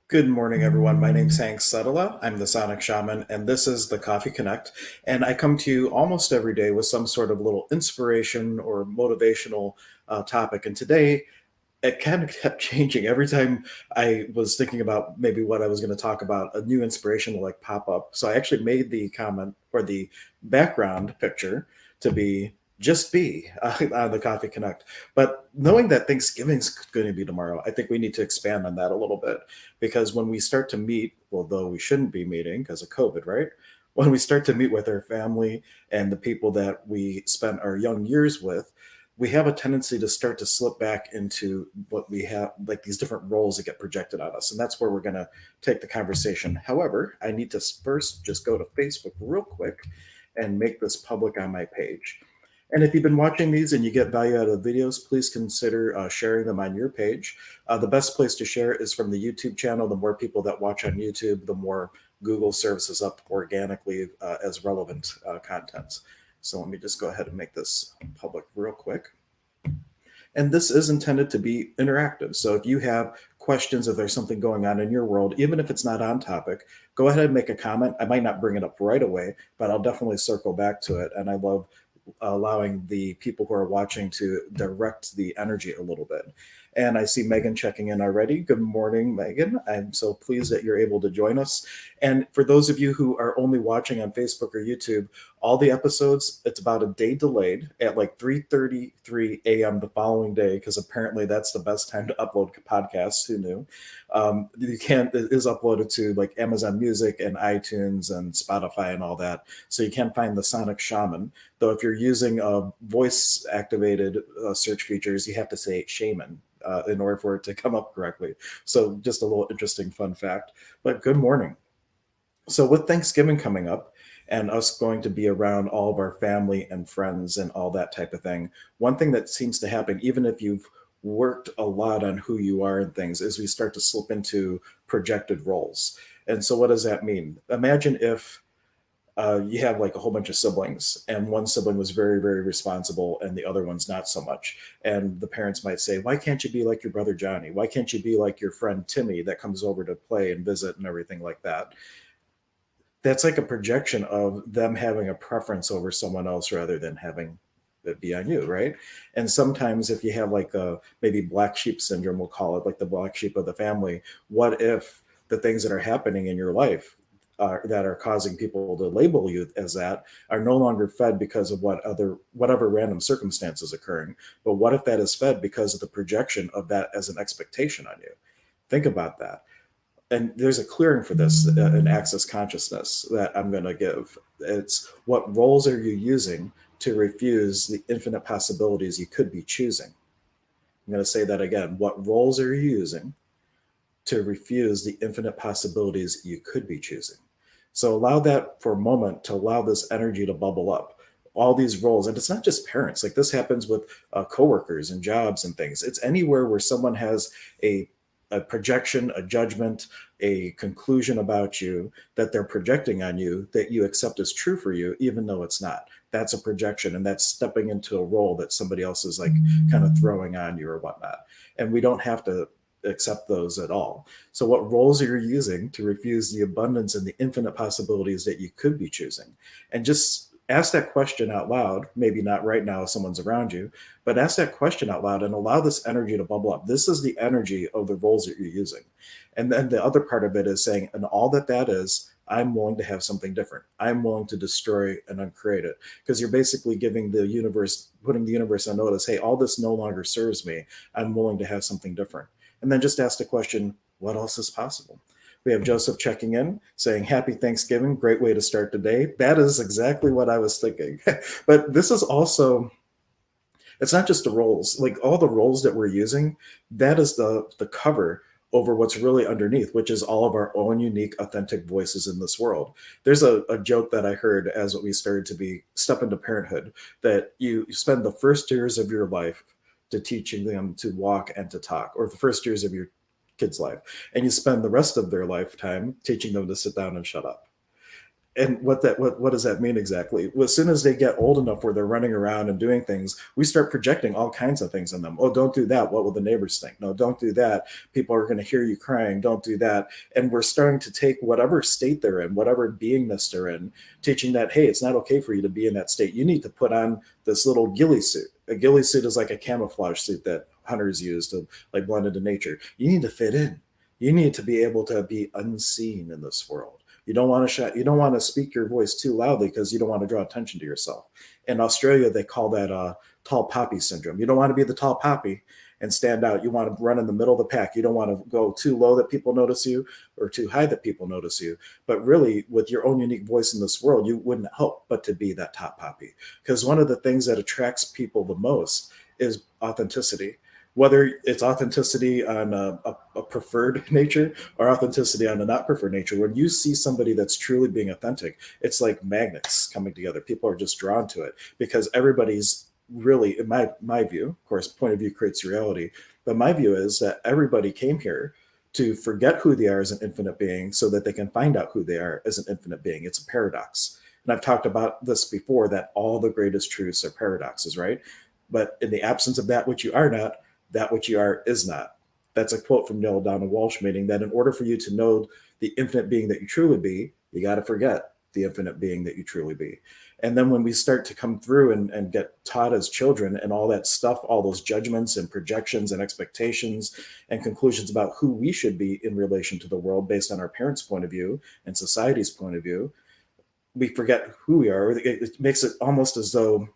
Good morning, everyone. My name's Setala. I'm the Sonic Shaman, and this is the Coffee Connect. And I come to you almost every day with some sort of little inspiration or motivational topic. And today, it kind of kept changing every time I was thinking about maybe what I was going to talk about. A new inspiration will like pop up. So I actually made the comment or the background picture to be just be on the Coffee Connect. But knowing that Thanksgiving's going to be tomorrow, I think we need to expand on that a little bit because when we start to meet, although we shouldn't be meeting because of COVID, right? When we start to meet with our family and the people that we spent our young years with, we have a tendency to start to slip back into what we have, like these different roles that get projected on us. And that's where we're going to take the conversation. However, I need to first just go to Facebook real quick and make this public on my page. And if you've been watching these and you get value out of the videos, please consider sharing them on your page. The best place to share is from the YouTube channel. The more people that watch on YouTube, the more Google services up organically as relevant contents. So let me just go ahead and make this public real quick. And this is intended to be interactive. So if you have questions, if there's something going on in your world, even if it's not on topic, go ahead and make a comment. I might not bring it up right away, but I'll definitely circle back to it. And I love allowing the people who are watching to direct the energy a little bit. And I see Megan checking in already. Good morning, Megan. I'm so pleased that you're able to join us. And for those of you who are only watching on Facebook or YouTube, all the episodes, it's about a day delayed at like 3:33 a.m. the following day, because apparently that's the best time to upload podcasts. Who knew? You can't, it is uploaded to like Amazon Music and iTunes and Spotify and all that. So you can't find the Sonic Shaman. Though if you're using voice activated search features, you have to say Shaman in order for it to come up correctly. So just a little interesting fun fact. But good morning. So with Thanksgiving coming up and us going to be around all of our family and friends and all that type of thing, one thing that seems to happen, even if you've worked a lot on who you are and things, is we start to slip into projected roles. And so what does that mean? Imagine if you have like a whole bunch of siblings and one sibling was very, very responsible and the other one's not so much. And the parents might say, why can't you be like your brother Johnny? Why can't you be like your friend Timmy that comes over to play and visit and everything like that? That's like a projection of them having a preference over someone else rather than having it be on you, right? And sometimes if you have like a maybe black sheep syndrome, we'll call it, like the black sheep of the family, what if the things that are happening in your life that are causing people to label you as that are no longer fed because of whatever random circumstances occurring, but what if that is fed because of the projection of that as an expectation on you? Think about that. And there's a clearing for this in access consciousness that I'm going to give. It's what roles are you using to refuse the infinite possibilities you could be choosing? I'm going to say that again. What roles are you using to refuse the infinite possibilities you could be choosing? So allow that for a moment to allow this energy to bubble up. All these roles, and it's not just parents. Like this happens with coworkers and jobs and things. It's anywhere where someone has a a projection, a judgment, a conclusion about you that they're projecting on you that you accept as true for you, even though it's not. That's a projection, and that's stepping into a role that somebody else is like kind of throwing on you or whatnot. And we don't have to accept those at all. So, what roles are you using to refuse the abundance and the infinite possibilities that you could be choosing? And just ask that question out loud, maybe not right now if someone's around you, but ask that question out loud and allow this energy to bubble up. This is the energy of the roles that you're using. And then the other part of it is saying, and all that that is, I'm willing to have something different. I'm willing to destroy and uncreate it. Because you're basically giving the universe, putting the universe on notice, hey, all this no longer serves me. I'm willing to have something different. And then just ask the question, what else is possible? We have Joseph checking in saying, Happy Thanksgiving. Great way to start the day. That is exactly what I was thinking. But this is also, it's not just the roles, like all the roles that we're using, that is the cover over what's really underneath, which is all of our own unique, authentic voices in this world. There's a joke that I heard as we started to be step into parenthood that you spend the first years of your life to teaching them to walk and to talk, or the first years of your kid's life, and you spend the rest of their lifetime teaching them to sit down and shut up. And what does that mean exactly? Well, as soon as they get old enough where they're running around and doing things, we start projecting all kinds of things on them. Oh, don't do that. What will the neighbors think? No, don't do that. People are going to hear you crying. Don't do that. And we're starting to take whatever state they're in, whatever beingness they're in, teaching that, hey, it's not okay for you to be in that state. You need to put on this little ghillie suit. A ghillie suit is like a camouflage suit that hunters use to like blend into nature. You need to fit in. You need to be able to be unseen in this world. You don't want to you don't want to speak your voice too loudly because you don't want to draw attention to yourself. In Australia, they call that tall poppy syndrome. You don't want to be the tall poppy and stand out. You want to run in the middle of the pack. You don't want to go too low that people notice you or too high that people notice you. But really, with your own unique voice in this world, you wouldn't help but to be that top poppy. Because one of the things that attracts people the most is authenticity, whether it's authenticity on a preferred nature or authenticity on a not preferred nature. When you see somebody that's truly being authentic, it's like magnets coming together. People are just drawn to it because everybody's really, in my view, of course, point of view creates reality. But my view is that everybody came here to forget who they are as an infinite being so that they can find out who they are as an infinite being. It's a paradox. And I've talked about this before, that all the greatest truths are paradoxes, right? But in the absence of that which you are not, that which you are is not. That's a quote from Neil Donald Walsh, meaning that in order for you to know the infinite being that you truly be, you got to forget the infinite being that you truly be. And then when we start to come through and get taught as children and all that stuff, all those judgments and projections and expectations and conclusions about who we should be in relation to the world based on our parents' point of view and society's point of view, we forget who we are. It makes it almost as though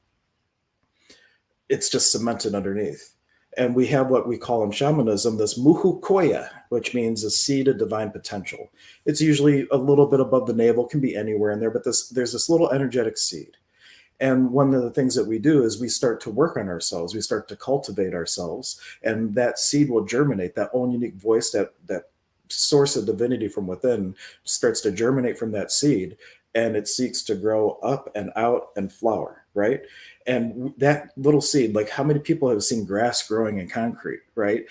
it's just cemented underneath. And we have what we call in shamanism this muhukoya, which means a seed of divine potential. It's usually a little bit above the navel, can be anywhere in there, but there's this little energetic seed. And one of the things that we do is we start to work on ourselves. We start to cultivate ourselves, and that seed will germinate. That own unique voice, that source of divinity from within, starts to germinate from that seed, and it seeks to grow up and out and flower, right? And that little seed, like how many people have seen grass growing in concrete, right?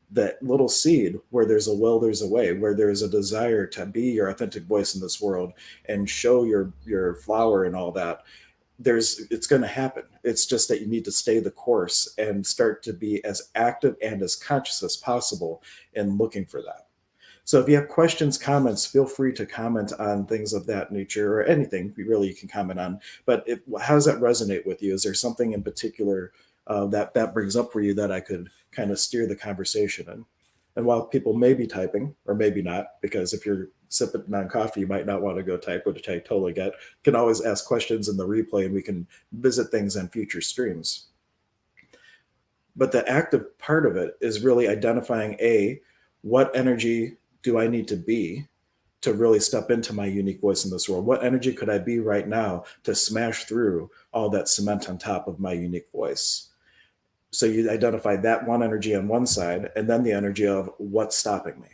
That little seed, where there's a will, there's a way, where there's a desire to be your authentic voice in this world and show your flower and all that, it's going to happen. It's just that you need to stay the course and start to be as active and as conscious as possible in looking for that. So if you have questions, comments, feel free to comment on things of that nature or anything really you can comment on. But how does that resonate with you? Is there something in particular that brings up for you that I could kind of steer the conversation in? And while people may be typing or maybe not, because if you're sipping on coffee, you might not want to go type, which I totally get. You can always ask questions in the replay and we can visit things on future streams. But the active part of it is really identifying what energy do I need to be to really step into my unique voice in this world? What energy could I be right now to smash through all that cement on top of my unique voice? So you identify that one energy on one side, and then the energy of what's stopping me.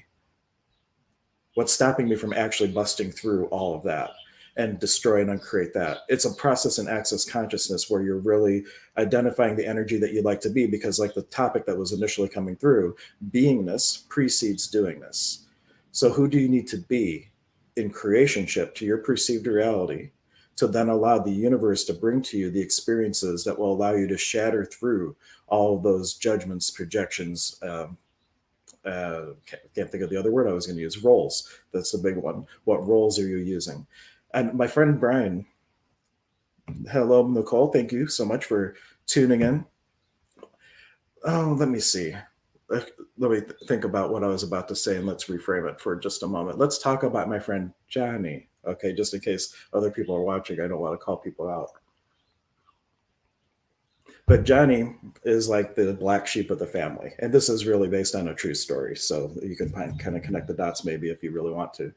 What's stopping me from actually busting through all of that and destroy and uncreate that? It's a process in access consciousness where you're really identifying the energy that you'd like to be, because like the topic that was initially coming through, beingness precedes doingness. So who do you need to be in creationship to your perceived reality to then allow the universe to bring to you the experiences that will allow you to shatter through all of those judgments, projections, can't think of the other word I was going to use, roles. That's the big one. What roles are you using? And my friend Brian, hello, Nicole. Thank you so much for tuning in. Oh, let me see. Let me think about what I was about to say and let's reframe it for just a moment. Let's talk about my friend Johnny. Okay, just in case other people are watching, I don't want to call people out. But Johnny is like the black sheep of the family. And this is really based on a true story. So you can kind of connect the dots maybe if you really want to.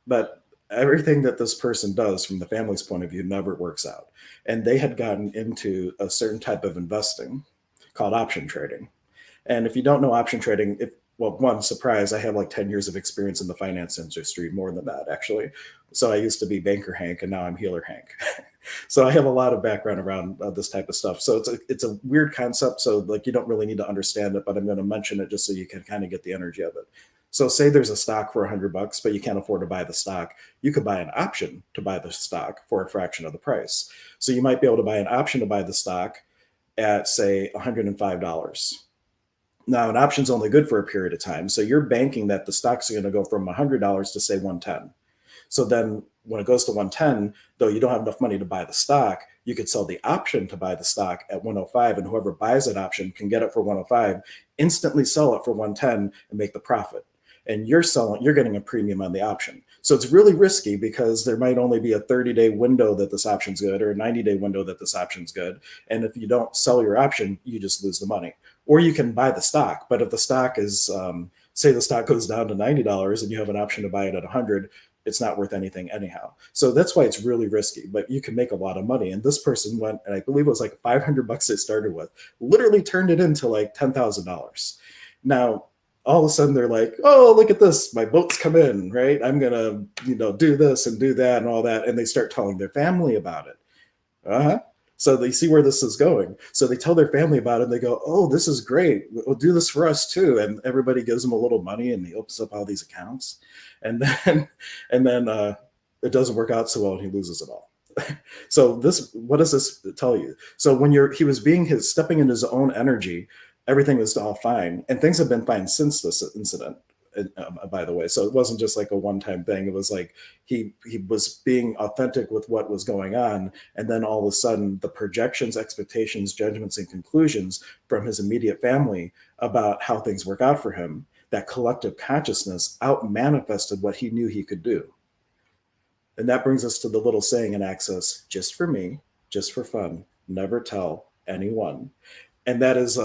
But everything that this person does from the family's point of view never works out. And they had gotten into a certain type of investing called option trading. And if you don't know option trading, one surprise, I have like 10 years of experience in the finance industry, more than that actually. So I used to be banker Hank and now I'm healer Hank. So I have a lot of background around this type of stuff. So it's a weird concept. So like you don't really need to understand it, but I'm going to mention it just so you can kind of get the energy of it. So say there's a stock for $100, but you can't afford to buy the stock. You could buy an option to buy the stock for a fraction of the price. So you might be able to buy an option to buy the stock at say $105. Now, an option's only good for a period of time. So you're banking that the stock's going to go from $100 to say 110. So then when it goes to 110, though you don't have enough money to buy the stock, you could sell the option to buy the stock at 105, and whoever buys that option can get it for 105, instantly sell it for 110 and make the profit. And you're getting a premium on the option. So it's really risky because there might only be a 30-day window that this option's good or a 90-day window that this option's good. And if you don't sell your option, you just lose the money. Or you can buy the stock. But if the stock is, say the stock goes down to $90 and you have an option to buy it at 100, it's not worth anything anyhow. So that's why it's really risky, but you can make a lot of money. And this person went, and I believe it was like $500 they started with, literally turned it into like $10,000. Now, all of a sudden they're like, oh, look at this. My boats come in, right? I'm going to, do this and do that and all that. And they start telling their family about it. Uh-huh. So they see where this is going. So they tell their family about it and they go, oh, this is great. We'll do this for us too. And everybody gives them a little money and he opens up all these accounts. And then it doesn't work out so well and he loses it all. So what does this tell you? So when he was stepping in his own energy, everything was all fine. And things have been fine since this incident, by the way. So it wasn't just like a one-time thing. It was like he was being authentic with what was going on, and then all of a sudden the projections, expectations, judgments, and conclusions from his immediate family about how things work out for him, that collective consciousness out manifested what he knew he could do. And that brings us to the little saying in Access: just for me, just for fun, never tell anyone. And that is,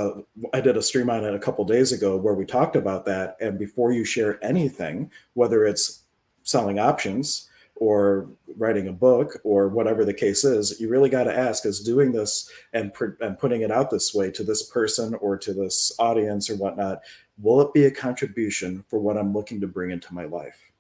I did a stream on it a couple days ago where we talked about that. And before you share anything, whether it's selling options or writing a book or whatever the case is, you really got to ask, is doing this and putting it out this way to this person or to this audience or whatnot, will it be a contribution for what I'm looking to bring into my life?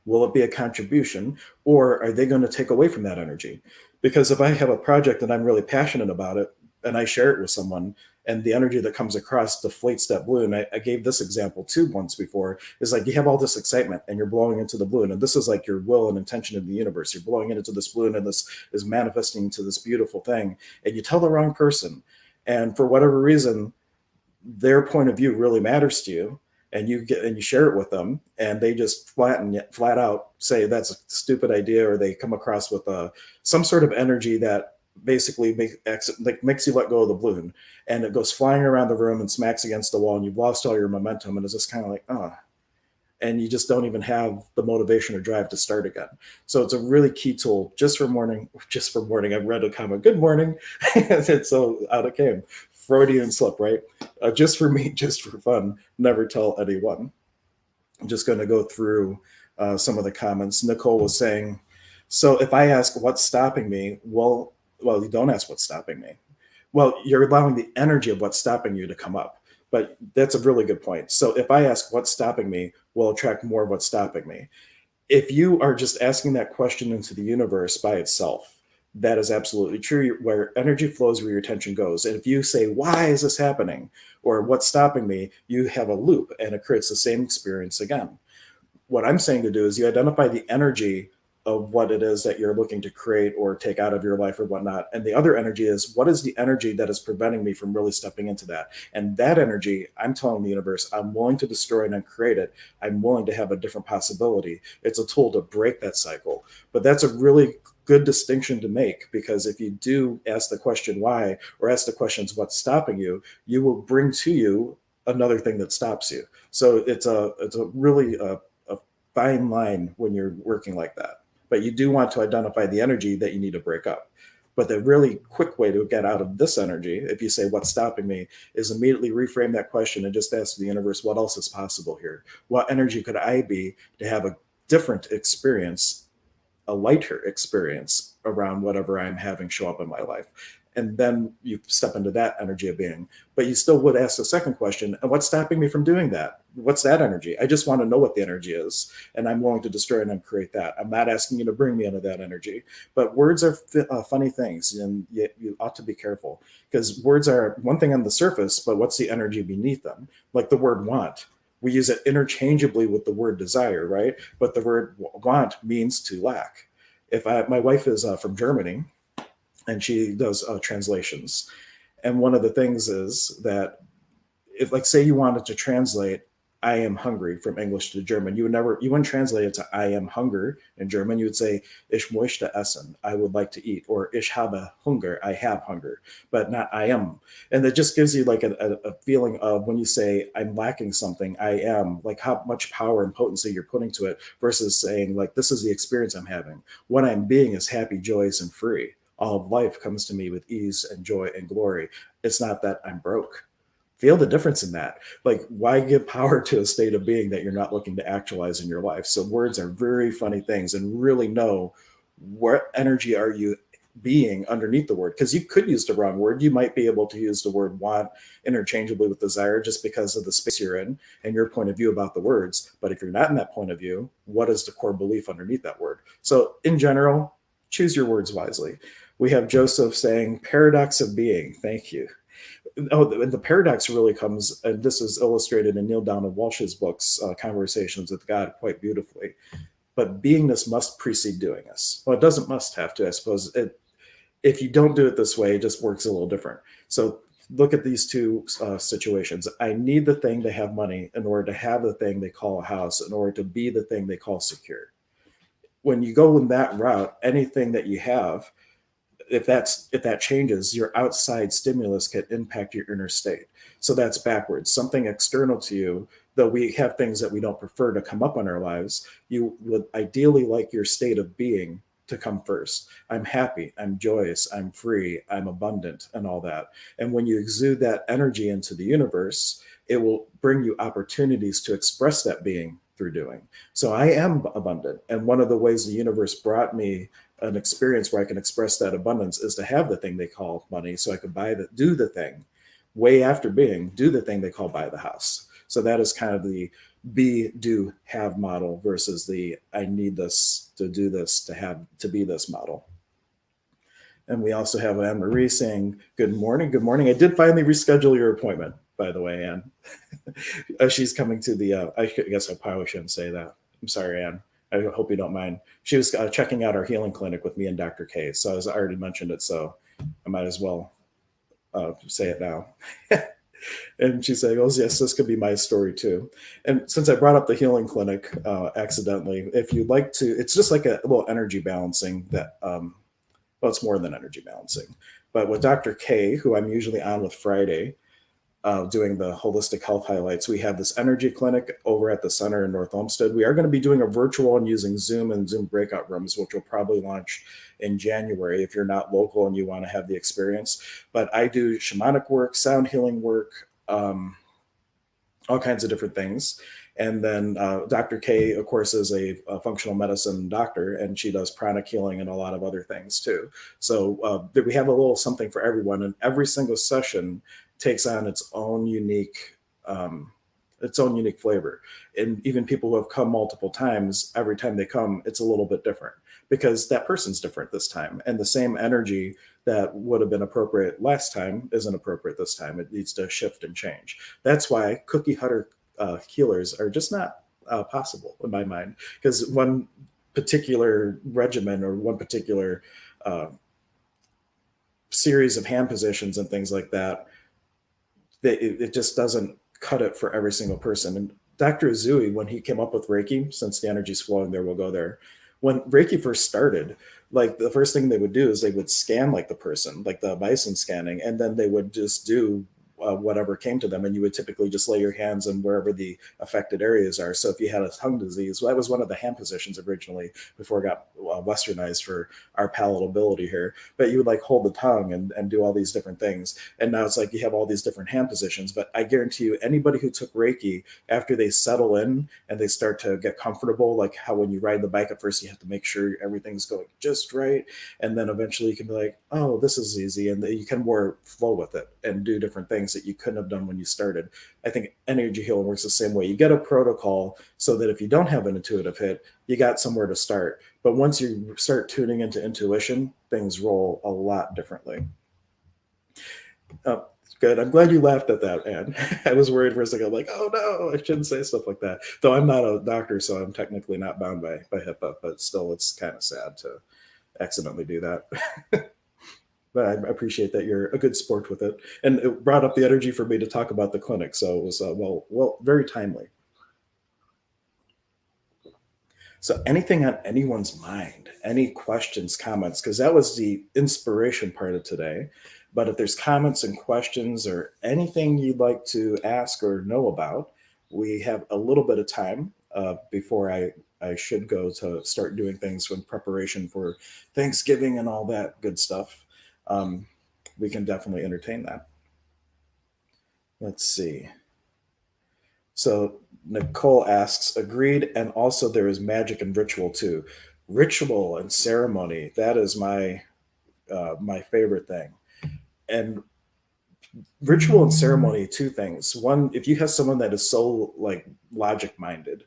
Will it be a contribution, or are they going to take away from that energy? Because if I have a project and I'm really passionate about it and I share it with someone, and the energy that comes across deflates that balloon. I gave this example too once before. Is like you have all this excitement and you're blowing into the balloon, and this is like your will and intention in the universe. You're blowing into this balloon, and this is manifesting into this beautiful thing. And you tell the wrong person, and for whatever reason, their point of view really matters to you, and you share it with them, and they just flat out say that's a stupid idea, or they come across with some sort of energy that basically makes you let go of the balloon, and it goes flying around the room and smacks against the wall, and you've lost all your momentum, and it's just kind of like, and you just don't even have the motivation or drive to start again. So it's a really key tool just for morning. I've read a comment, good morning. And so out it came. Freudian slip, right? Just for me, just for fun, never tell anyone. I'm just going to go through some of the comments. Nicole was saying, so if I ask what's stopping me, well, you don't ask what's stopping me. Well, you're allowing the energy of what's stopping you to come up. But that's a really good point. So if I ask what's stopping me, we'll attract more of what's stopping me. If you are just asking that question into the universe by itself, that is absolutely true. Where energy flows, where your attention goes. And if you say, why is this happening? Or what's stopping me? You have a loop, and it creates the same experience again. What I'm saying to do is you identify the energy of what it is that you're looking to create or take out of your life or whatnot. And the other energy is, what is the energy that is preventing me from really stepping into that? And that energy, I'm telling the universe, I'm willing to destroy and uncreate it. I'm willing to have a different possibility. It's a tool to break that cycle. But that's a really good distinction to make, because if you do ask the question why, or ask the questions what's stopping you, you will bring to you another thing that stops you. So it's a really a fine line when you're working like that. But you do want to identify the energy that you need to break up. But the really quick way to get out of this energy, if you say what's stopping me, is immediately reframe that question and just ask the universe, what else is possible here? What energy could I be to have a different experience, a lighter experience around whatever I'm having show up in my life? And then you step into that energy of being. But you still would ask the second question, and what's stopping me from doing that? What's that energy? I just want to know what the energy is, and I'm willing to destroy and uncreate that. I'm not asking you to bring me into that energy. But words are funny things, and you ought to be careful, because words are one thing on the surface, but what's the energy beneath them? Like the word want. We use it interchangeably with the word desire, right? But the word want means to lack. If my wife is from Germany, and she does translations, and one of the things is that, if, like, say you wanted to translate "I am hungry" from English to German, you wouldn't translate it to "I am hunger" in German. You would say "Ich möchte essen," I would like to eat, or "Ich habe Hunger," I have hunger, but not "I am." And that just gives you like a feeling of, when you say "I'm lacking something," I am, like, how much power and potency you're putting to it, versus saying, like, "This is the experience I'm having. What I'm being is happy, joyous, and free. All of life comes to me with ease and joy and glory. It's not that I'm broke." Feel the difference in that. Like, why give power to a state of being that you're not looking to actualize in your life? So words are very funny things, and really know what energy are you being underneath the word, because you could use the wrong word. You might be able to use the word want interchangeably with desire just because of the space you're in and your point of view about the words. But if you're not in that point of view, what is the core belief underneath that word? So in general, choose your words wisely. We have Joseph saying paradox of being. Thank you. Oh, and the paradox really comes, and this is illustrated in Neil Donald Walsh's books, Conversations with God, quite beautifully. But beingness must precede doingness. Well, it doesn't must have to, I suppose. If you don't do it this way, it just works a little different. So look at these two situations. I need the thing to have money in order to have the thing they call a house, in order to be the thing they call secure. When you go in that route, anything that you have, if that changes, your outside stimulus can impact your inner state. So that's backwards. Something external to you, though we have things that we don't prefer to come up in our lives, you would ideally like your state of being to come first. I'm happy, I'm joyous, I'm free, I'm abundant, and all that. And when you exude that energy into the universe, it will bring you opportunities to express that being through doing. So I am abundant. And one of the ways the universe brought me an experience where I can express that abundance is to have the thing they call money, so I could do the thing way after being, do the thing they call buy the house. So that is kind of the be, do, have model versus the I need this to do this to have to be this model. And we also have Anne Marie saying, "Good morning. Good morning. I did finally reschedule your appointment, by the way, Anne." She's coming to the, I guess I probably shouldn't say that. I'm sorry, Anne. I hope you don't mind. She was checking out our healing clinic with me and Dr. K. So as I already mentioned it, so I might as well say it now. And she's saying, "Oh, yes, this could be my story too." And since I brought up the healing clinic accidentally, if you'd like to, it's just like a little energy balancing that, well, it's more than energy balancing. But with Dr. K, who I'm usually on with Friday, doing the holistic health highlights, we have this energy clinic over at the center in North Olmsted. We are going to be doing a virtual and using Zoom and Zoom breakout rooms, which will probably launch in January if you're not local and you want to have the experience. But I do shamanic work, sound healing work, all kinds of different things. And then Dr. K, of course, is a functional medicine doctor, and she does pranic healing and a lot of other things too. So we have a little something for everyone, and every single session takes on um, its own unique flavor. And even people who have come multiple times, every time they come, it's a little bit different because that person's different this time, and the same energy that would have been appropriate last time isn't appropriate this time. It needs to shift and change. That's why cookie cutter healers are just not possible in my mind, because one particular regimen or one particular uh, series of hand positions and things like that, it just doesn't cut it for every single person. And Dr. Azui, when he came up with Reiki, since the energy's flowing there, we'll go there. When Reiki first started, like the first thing they would do is they would scan like the person, like the bison scanning, and then they would just do whatever came to them, and you would typically just lay your hands on wherever the affected areas are. So if you had a tongue disease, well, that was one of the hand positions originally before it got westernized for our palatability here. But you would like hold the tongue and do all these different things. And now it's like you have all these different hand positions. But I guarantee you, anybody who took Reiki, after they settle in and they start to get comfortable, like how when you ride the bike at first, you have to make sure everything's going just right. And then eventually you can be like, oh, this is easy. And you can more flow with it and do different things that you couldn't have done when you started. I think energy healing works the same way. You get a protocol so that if you don't have an intuitive hit, you got somewhere to start. But once you start tuning into intuition, things roll a lot differently. Uh, Good. I'm glad you laughed at that, Anne. I was worried for a second, like, oh no, I shouldn't say stuff like that. Though I'm not a doctor, so I'm technically not bound by HIPAA, but still, it's kind of sad to accidentally do that. But I appreciate that you're a good sport with it, and it brought up the energy for me to talk about the clinic. So it was very timely. So anything on anyone's mind, any questions, comments, because that was the inspiration part of today. But if there's comments and questions or anything you'd like to ask or know about, we have a little bit of time before I should go to start doing things in preparation for Thanksgiving and all that good stuff. Um, we can definitely entertain that. Let's see. So Nicole asks, agreed, and also there is magic and ritual too. Ritual and ceremony, that is my favorite thing. And ritual and ceremony, two things. One, if you have someone that is so like logic minded,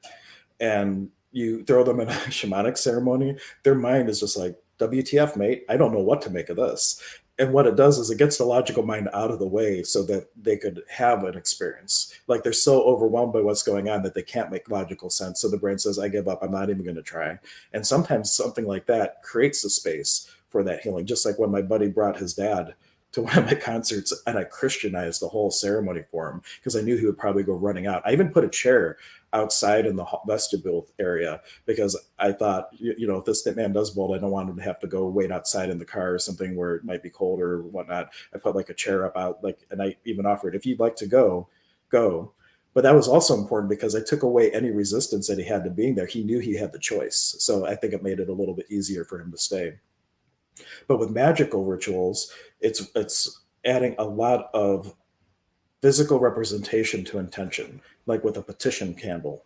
and you throw them in a shamanic ceremony, their mind is just like, WTF, mate, I don't know what to make of this. And what it does is it gets the logical mind out of the way so that they could have an experience. Like they're so overwhelmed by what's going on that they can't make logical sense. So the brain says, I give up, I'm not even going to try. And sometimes something like that creates the space for that healing. Just like when my buddy brought his dad to one of my concerts and I Christianized the whole ceremony for him because I knew he would probably go running out. I even put a chair outside in the vestibule area because I thought, if this man does bolt, I don't want him to have to go wait outside in the car or something where it might be cold or whatnot. I put like a chair up out, like, and I even offered, if you'd like to go, go. But that was also important because I took away any resistance that he had to being there. He knew he had the choice. So I think it made it a little bit easier for him to stay. But with magical rituals, it's adding a lot of physical representation to intention, like with a petition candle.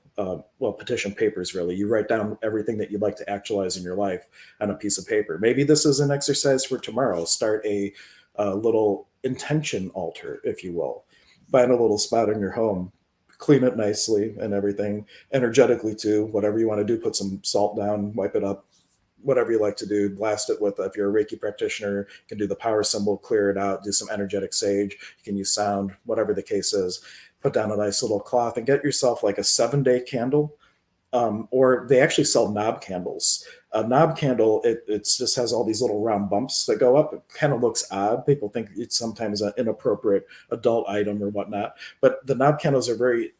Petition papers, really. You write down everything that you'd like to actualize in your life on a piece of paper. Maybe this is an exercise for tomorrow. Start a little intention altar, if you will. Find a little spot in your home, clean it nicely and everything, energetically too. Whatever you want to do, put some salt down, wipe it up, whatever you like to do, blast it with, if you're a Reiki practitioner, you can do the power symbol, clear it out, do some energetic sage, you can use sound, whatever the case is. Put down a nice little cloth and get yourself like a 7-day candle. Or they actually sell knob candles. A knob candle, it just has all these little round bumps that go up. It kind of looks odd. People think it's sometimes an inappropriate adult item or whatnot. But the knob candles are very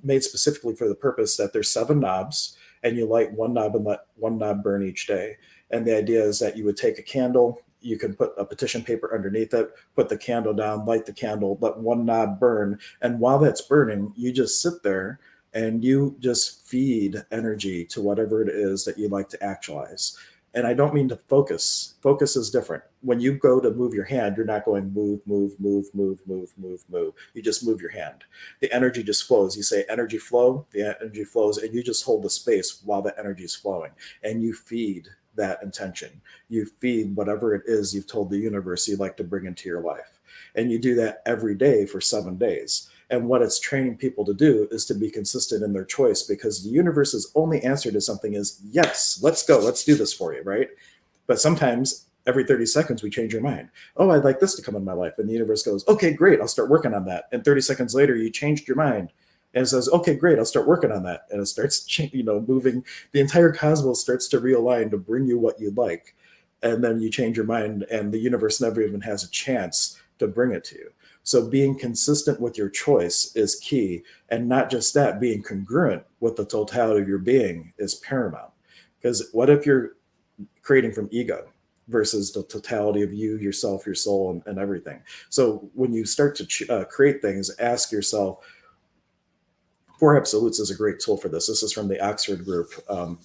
made specifically for the purpose that there's 7 knobs and you light one knob and let one knob burn each day. And the idea is that you would take a candle, you can put a petition paper underneath it, put the candle down, light the candle, let one knob burn. And while that's burning, you just sit there and you just feed energy to whatever it is that you'd like to actualize. And I don't mean to focus. Focus is different. When you go to move your hand, you're not going move, move, move, move, move, move, move. You just move your hand. The energy just flows. You say energy flow, the energy flows, and you just hold the space while the energy is flowing. And you feed that intention. You feed whatever it is you've told the universe you'd like to bring into your life. And you do that every day for 7 days. And what it's training people to do is to be consistent in their choice because the universe's only answer to something is, yes, let's go, let's do this for you, right? But sometimes every 30 seconds we change your mind. Oh, I'd like this to come in my life. And the universe goes, okay, great, I'll start working on that. And 30 seconds later, you changed your mind. And it says, okay, great, I'll start working on that. And it starts, moving. The entire cosmos starts to realign to bring you what you'd like. And then you change your mind, and the universe never even has a chance to bring it to you. So being consistent with your choice is key. And not just that, being congruent with the totality of your being is paramount. Because what if you're creating from ego versus the totality of you, yourself, your soul, and everything? So when you start to create things, ask yourself, Four Absolutes is a great tool for this. This is from the Oxford group. And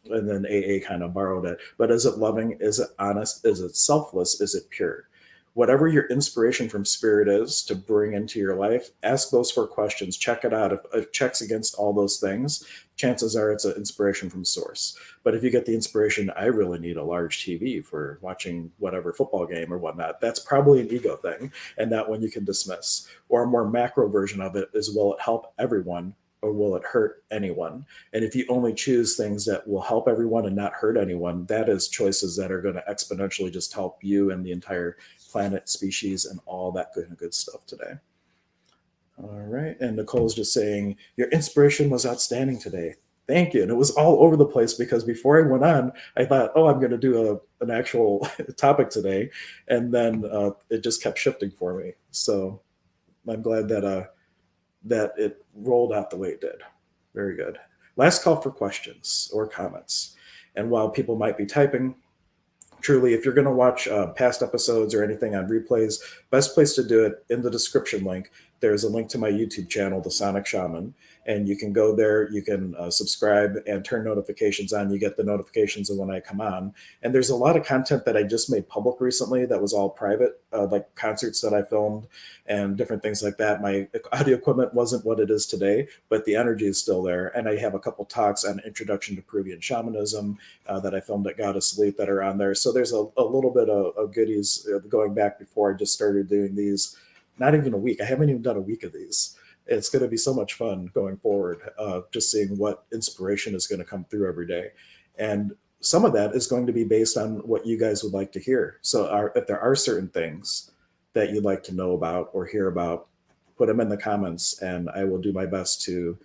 then AA kind of borrowed it. But is it loving? Is it honest? Is it selfless? Is it pure? Whatever your inspiration from spirit is to bring into your life, ask those 4 questions. Check it out. If it checks against all those things, chances are it's an inspiration from source. But if you get the inspiration, I really need a large TV for watching whatever football game or whatnot, that's probably an ego thing. And that one you can dismiss. Or a more macro version of it is, will it help everyone? or will it hurt anyone? And if you only choose things that will help everyone and not hurt anyone, that is choices that are going to exponentially just help you and the entire planet, species, and all that good stuff today. All right. And Nicole's just saying, your inspiration was outstanding today. Thank you. And it was all over the place because before I went on, I thought, oh, I'm going to do an actual topic today. And then it just kept shifting for me. So I'm glad that it rolled out the way it did. Very good. Last call for questions or comments. And while people might be typing, truly, if you're going to watch past episodes or anything on replays, best place to do it in the description link. There's a link to my YouTube channel, The Sonic Shaman, and you can go there. You can subscribe and turn notifications on. You get the notifications of when I come on. And there's a lot of content that I just made public recently that was all private, like concerts that I filmed and different things like that. My audio equipment wasn't what it is today, but the energy is still there. And I have a couple talks on introduction to Peruvian shamanism that I filmed at God of Sleep that are on there. So there's a little bit of goodies going back before I just started doing these. Not even a week. I haven't even done a week of these. It's going to be so much fun going forward, just seeing what inspiration is going to come through every day. And some of that is going to be based on what you guys would like to hear. So if there are certain things that you'd like to know about or hear about, put them in the comments and I will do my best to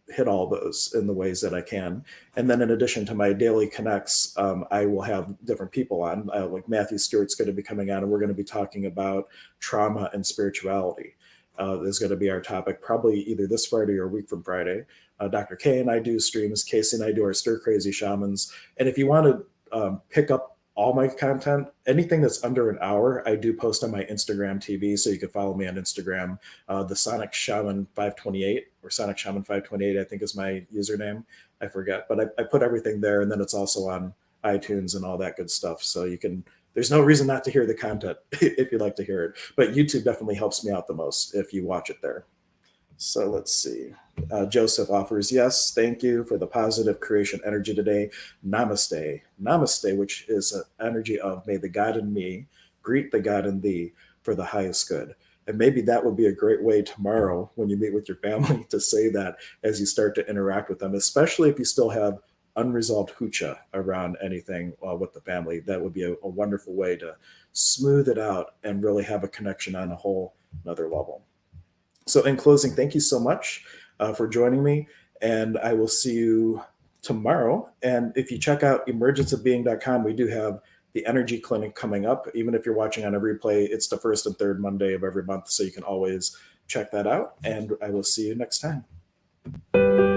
hit all those in the ways that I can. And then in addition to my daily connects, I will have different people on, like Matthew Stewart's going to be coming on and we're going to be talking about trauma and spirituality. Is going to be our topic probably either this Friday or a week from Friday. Dr. K and I do streams. Casey and I do our Stir Crazy Shamans. And if you want to pick up all my content, anything that's under an hour, I do post on my Instagram TV. So you can follow me on Instagram. The Sonic Shaman 528 or Sonic Shaman 528, I think is my username. I forget, but I put everything there. And then it's also on iTunes and all that good stuff. So you can, there's no reason not to hear the content if you'd like to hear it. But YouTube definitely helps me out the most if you watch it there. So let's see. Joseph offers, yes, thank you for the positive creation energy today. Namaste. Namaste, which is an energy of may the God in me greet the God in thee for the highest good. And maybe that would be a great way tomorrow when you meet with your family to say that as you start to interact with them, especially if you still have unresolved hoocha around anything with the family. That would be a wonderful way to smooth it out and really have a connection on a whole another level. So in closing, thank you so much for joining me, and I will see you tomorrow. And if you check out emergenceofbeing.com, we do have the energy clinic coming up. Even if you're watching on a replay, it's the first and third Monday of every month, so you can always check that out. And I will see you next time.